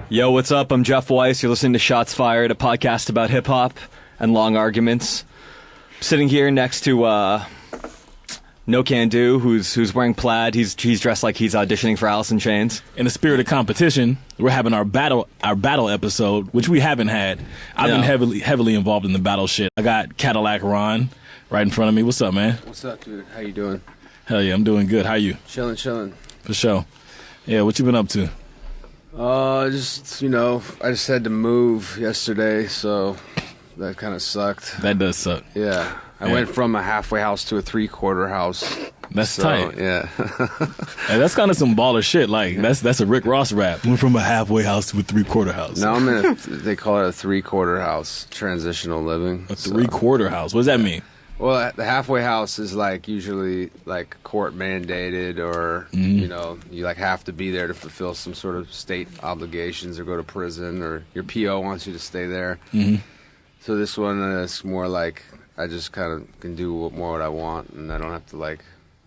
Yo, what's up? I'm Jeff Weiss. You're listening to Shots Fired, a podcast about hip-hop and long arguments. Sitting here next to NoCanDo, who's wearing plaid. He's dressed like he's auditioning for Alice in Chains. In the spirit of competition, we're having our battle episode, which we haven't had. I've been heavily involved in the battle shit. I got Cadalack Ron right in front of me. What's up, man? What's up, dude? How you doing? Hell yeah, I'm doing good. How you? Chilling. For sure. Yeah, what you been up to? I just had to move yesterday, so that kind of sucked. That does suck. Yeah. I went from a halfway house to a 3/4 house. That's tight. Yeah. Hey, that's kind of some baller shit. Like, that's a Rick Ross rap. Went from a halfway house to a 3/4 house. Now they call it a 3/4 house, transitional living. A 3/4 house? What does that mean? Well, the halfway house is like usually like court mandated, or you like have to be there to fulfill some sort of state obligations or go to prison, or your PO wants you to stay there. Mm-hmm. So this one is more like I just kind of can do what I want, and I don't have to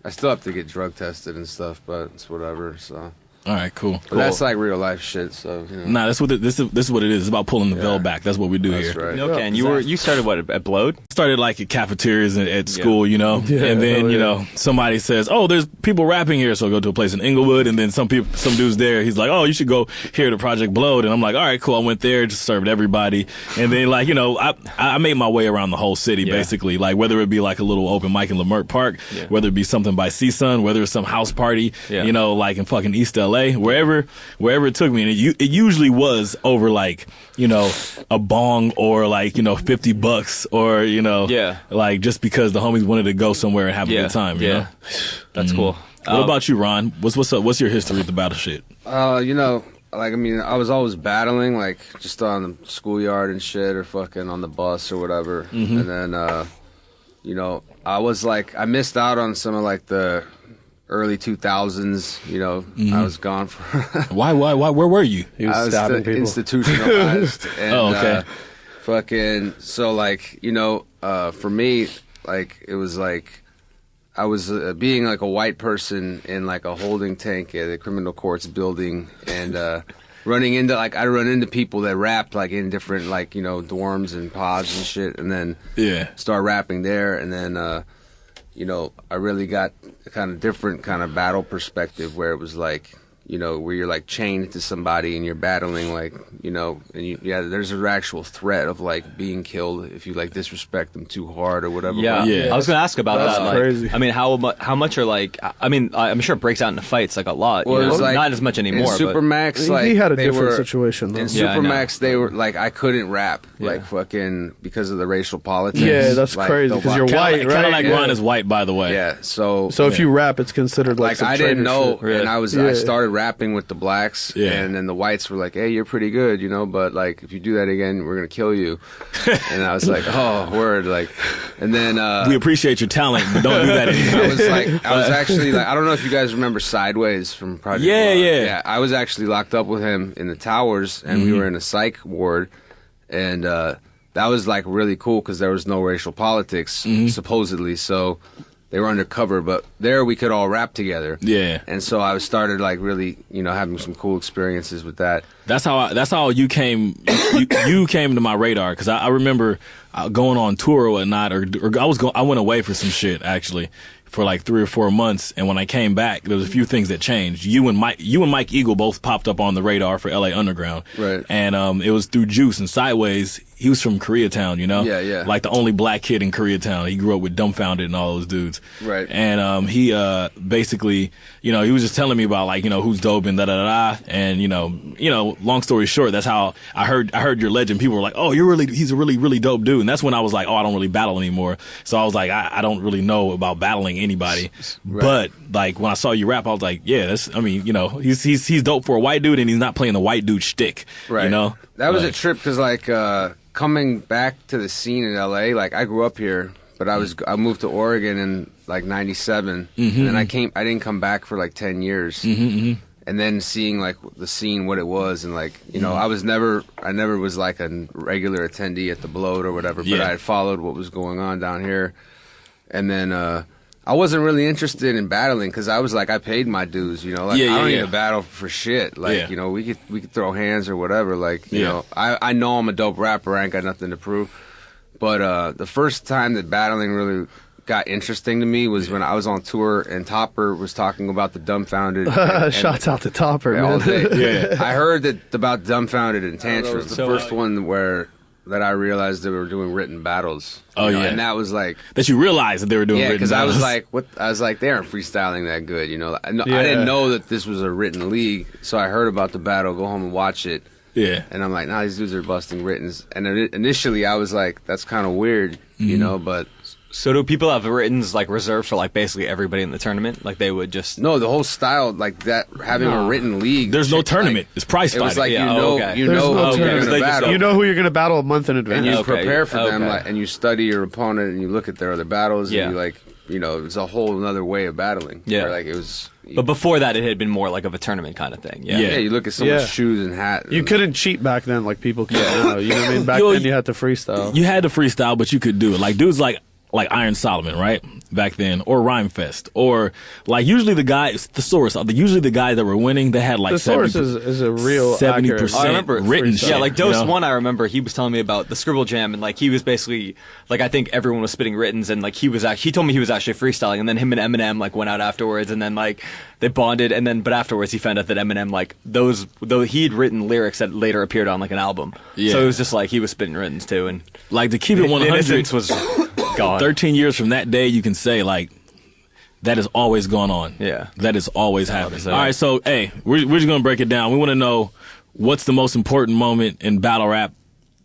I still have to get drug tested and stuff, but it's whatever. So. All right, cool. But that's like real life shit. So Nah, that's what this is what it is. It's about pulling the veil back. That's what we do that's here. Right. No, Ken, you started what at Blode? Started like at cafeterias at school, and then somebody says, "Oh, there's people rapping here," so I go to a place in Inglewood, and then some dude's there. He's like, "Oh, you should go here to Project Blode," and I'm like, "All right, cool." I went there, just served everybody, and then I made my way around the whole city basically. Like whether it be like a little open mic in Leimert Park, whether it be something by CSUN, whether it's some house party, like in fucking East LA, wherever it took me, and it usually was over a bong or $50 or like just because the homies wanted to go somewhere and have a good time. You know? That's cool. What about you, Ron? What's up? What's your history with the battle shit? I was always battling, like just on the schoolyard and shit, or fucking on the bus or whatever. And then I was I missed out on some of the early 2000s, I was gone for... Why? Where were you? He was stabbing people. Institutionalized. And, okay. For me, it was I was being a white person in a holding tank at the criminal courts building, and running into I run into people that rapped in different dorms and pods and shit, and then start rapping there, and then I really got a kind of different kind of battle perspective where it was where you're chained to somebody and you're battling and there's an actual threat of being killed if you disrespect them too hard or whatever. Yeah. I was gonna ask about that. Crazy. I mean, how much are I'm sure it breaks out into fights a lot. Well, not as much anymore. In Supermax, he had a different situation though. In Supermax, they were I couldn't rap fucking because of the racial politics. Yeah, that's crazy because you're white, right? Cadalack Ron is white, by the way. Yeah, so if you rap, it's considered some I didn't know, shit. and I started rapping with the blacks, and then the whites were like, "Hey, you're pretty good, but if you do that again, we're gonna kill you." And I was like, "Oh, word!" And then we appreciate your talent, but don't do that anymore. I was actually I don't know if you guys remember Sideways from Project. Yeah. I was actually locked up with him in the towers, and we were in a psych ward, and that was really cool because there was no racial politics supposedly, so. They were undercover, but there we could all rap together. Yeah, and so I started really, having some cool experiences with that. That's how you came. You came to my radar because I remember going on tour or whatnot, or I went away for some shit actually for 3 or 4 months, and when I came back, there was a few things that changed. You and Mike Eagle both popped up on the radar for LA Underground, right? And it was through Juice and Sideways. He was from Koreatown, Yeah. Like the only black kid in Koreatown. He grew up with Dumbfounded and all those dudes. Right. And he basically, he was just telling me about who's dope and da-da-da-da. And, long story short, that's how I heard your legend. People were like, "Oh, he's a really, really dope dude." And that's when I was like, "Oh, I don't really battle anymore." So I was like, I don't really know about battling anybody. Right. But when I saw you rap, I was like, yeah, he's dope for a white dude, and he's not playing the white dude shtick. Right. That was a trip because coming back to the scene in LA, I grew up here, but I moved to Oregon in 97, and then I didn't come back for 10 years, and then seeing the scene, what it was, and I never was a regular attendee at the Blode or whatever, but I had followed what was going on down here, and then I wasn't really interested in battling because I was like, I paid my dues, you know. Like, I don't need to battle for shit. Like, you know, we could throw hands or whatever. Like, you know, I know I'm a dope rapper. I ain't got nothing to prove. But the first time that battling really got interesting to me was when I was on tour and Topper was talking about the Dumbfounded. Shouts out to Topper, man. All day. I heard that about Dumbfounded and Tantrum. That was the first one that I realized they were doing written battles. Oh, know? yeah. And that was like... That you realized that they were doing written battles. Yeah, because I was like, what? I was like, they aren't freestyling that good, you know. I didn't know that this was a written league, so I heard about the battle, go home and watch it. Yeah. And I'm like, nah, these dudes are busting writtens. And initially I was like, that's kind of weird, you know, but... So do people have writtens like reserved for like basically everybody in the tournament? Like they would just no, the whole style like that having a written league. There's no tournament. It's prize fighting. It was like you know who you're gonna battle. You know who you're gonna battle a month in advance. And you prepare for them, like, and you study your opponent, and you look at their other battles, and you like, you know, it's a whole another way of battling. Yeah, like it was. But before that, it had been more like of a tournament kind of thing. Yeah, you look at someone's shoes and hat. You couldn't cheat back then like people can now. You know what I mean? Back then you had to freestyle. You had to freestyle, but you could do it. Like dudes like Iron Solomon, right? Back then, or Rhyme Fest, or like usually the guys, Thesaurus, usually the guys that were winning, they had like Thesaurus is a real 70% I remember written shit. Yeah, like Dose you know? 1, I remember he was telling me about the Scribble Jam, and like he was basically like I think everyone was spitting writtens, and like he told me he was actually freestyling, and then him and Eminem like went out afterwards, and then like they bonded, and then but afterwards he found out that Eminem like though he'd written lyrics that later appeared on like an album, so it was just like he was spitting writtens too, and like to keep it 100 the innocence was gone. 13 years from that day, you can say like that has always gone on. Yeah, that has always happened. All right, so hey, we're just gonna break it down. We want to know what's the most important moment in battle rap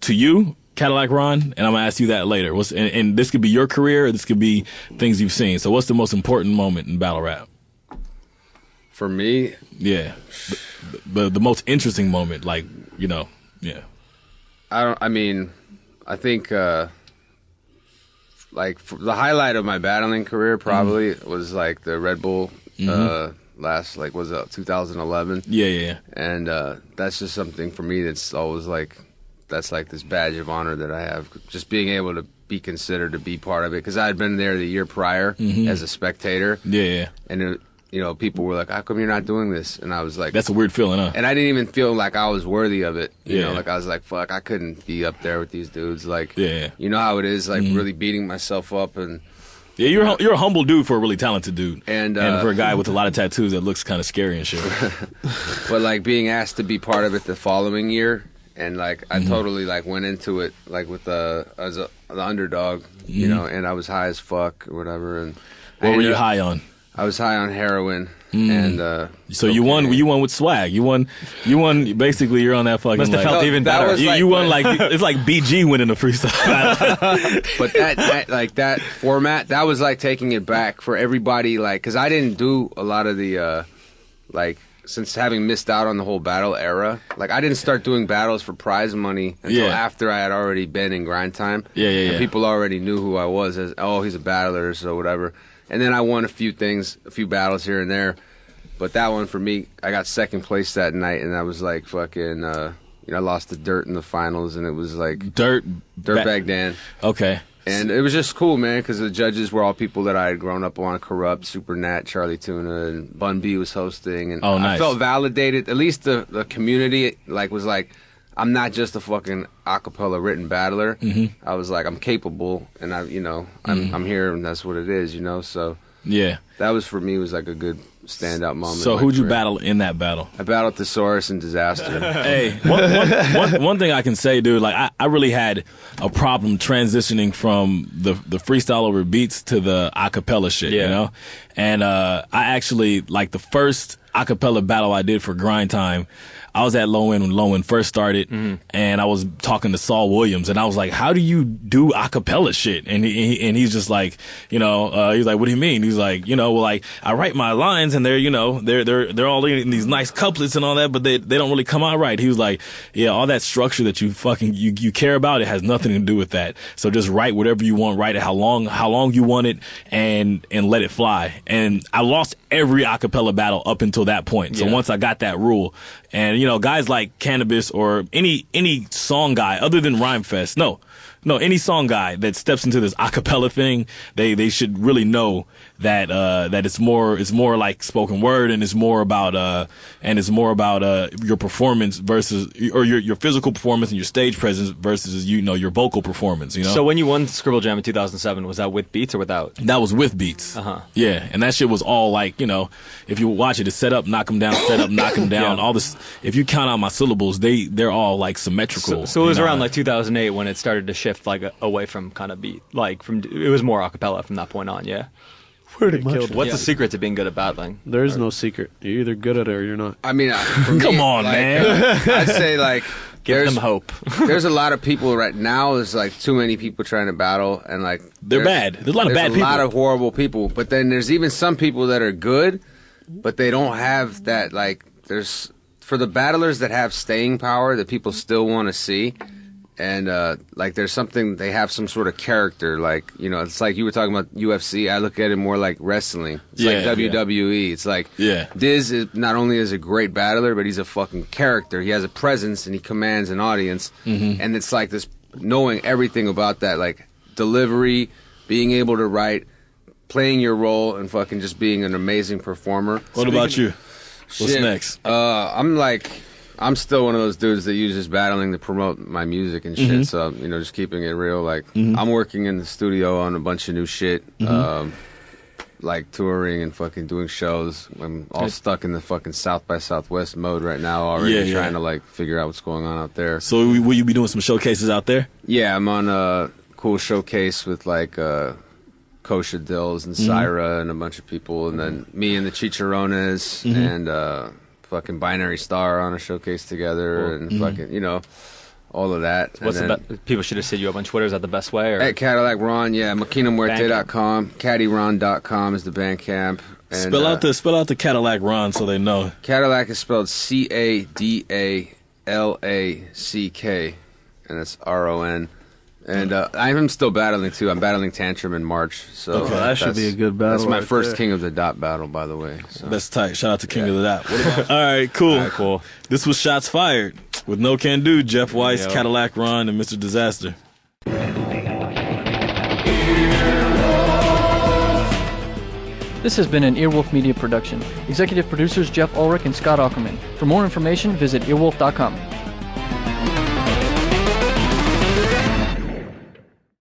to you, Cadalack Ron, and I'm gonna ask you that later. And this could be your career, or this could be things you've seen. So, what's the most important moment in battle rap? For me, yeah, the most interesting moment, like you know, yeah. I think. Like the highlight of my battling career probably was like the Red Bull last like was it 2011. Yeah. And that's just something for me that's always like that's like this badge of honor that I have, just being able to be considered to be part of it, because I had been there the year prior as a spectator. Yeah. And you know, people were like, how come you're not doing this? And I was like... That's a weird feeling, huh? And I didn't even feel like I was worthy of it. You know, like I was like, fuck, I couldn't be up there with these dudes. Like, you know how it is, like really beating myself up. And yeah, you're a humble dude for a really talented dude. And for a guy with a lot of tattoos that looks kind of scary and shit. But like being asked to be part of it the following year, and like I totally like went into it like with the underdog, you know, and I was high as fuck or whatever. And what were you high on? I was high on heroin, and so you won. You won with swag. You won. Basically, you're on that fucking. Must have felt even better. You won like it's like BG winning the freestyle. But that format, that was like taking it back for everybody. Like, because I didn't do a lot of the like since having missed out on the whole battle era. Like, I didn't start doing battles for prize money until after I had already been in grind time. Yeah. And people already knew who I was as he's a battler, so whatever. And then I won a few battles here and there. But that one for me, I got second place that night, and I was like fucking, I lost to Dirt in the finals, and it was like... Dirtbag Dan. Okay. And it was just cool, man, because the judges were all people that I had grown up on, Corrupt, Super Nat, Charlie Tuna, and Bun B was hosting. And nice. I felt validated. At least the community was like, I'm not just a fucking acapella written battler. I was like, I'm capable, and I'm here, and that's what it is, you know. So yeah, that was for me was like a good standout moment. So who'd you battle in that battle? I battled Thesaurus and Disaster. Hey, one thing I can say, dude, like I really had a problem transitioning from the freestyle over beats to the acapella shit, you know. And I actually like the first acapella battle I did for Grind Time. I was at Low End when Low End first started, and I was talking to Saul Williams, and I was like, "How do you do acapella shit?" And he's just like, he's like, "What do you mean?" He's like, well, like I write my lines, and they're all in these nice couplets and all that, but they don't really come out right. He was like, "Yeah, all that structure that you care about, it has nothing to do with that. So just write whatever you want, write it how long you want it, and let it fly." And I lost every acapella battle up until that point. So once I got that rule. And, guys like Cannabis or any song guy other than Rhyme Fest. No, any song guy that steps into this acapella thing, they should really know that that it's more like spoken word, and it's more about your performance versus, or your physical performance and your stage presence versus your vocal performance. So when you won Scribble Jam in 2007, was that with beats or without? That was with beats. Yeah, and that shit was all like, if you watch it, it's set up, knock 'em down, set up, knock 'em down. All this. If you count out my syllables, they're all like symmetrical. So it was around like 2008 when it started to shift like away from kind of beat, like it was more acapella from that point on. Yeah. Pretty much. What's the secret to being good at battling? There is no secret. You're either good at it or you're not. I mean, come on, man. I'd say like give them hope. There's a lot of people right now. There's like too many people trying to battle, and like they're bad. There's a lot of bad people. There's a lot of horrible people, but then there's even some people that are good, but they don't have that. Like there's for the battlers that have staying power that people still want to see. And like there's something, they have some sort of character, like, it's like you were talking about UFC. I look at it more like wrestling. It's like WWE. It's like Diz is not only is a great battler, but he's a fucking character. He has a presence and he commands an audience. And it's like this, knowing everything about that, like delivery, being able to write, playing your role, and fucking just being an amazing performer. What about you? What's next? I'm still one of those dudes that uses battling to promote my music and shit. So, just keeping it real. Like, I'm working in the studio on a bunch of new shit, like touring and fucking doing shows. I'm all stuck in the fucking South by Southwest mode right now already, trying to, like, figure out what's going on out there. So, will you be doing some showcases out there? Yeah, I'm on a cool showcase with, like, Kosha Dills and Syra and a bunch of people. And then me and the Chicharrones and... fucking Binary Star on a showcase together, and fucking, all of that. People should have said you up on Twitter. Is that the best way? Or? At Cadalack Ron, MaquinaMuerte.com. CaddyRon.com is the Bandcamp. And, spell out the Cadalack Ron so they know. Cadalack is spelled Cadalack, and it's RON. And I'm still battling too. I'm battling Tantrum in March. So that should be a good battle. That's my first King of the Dot battle, by the way. So. That's tight. Shout out to King of the Dot. All right, cool. This was Shots Fired with NoCanDo, Jeff Weiss, Cadalack Ron, and Mr. Disaster. This has been an Earwolf Media production. Executive producers Jeff Ulrich and Scott Ackerman. For more information, visit earwolf.com.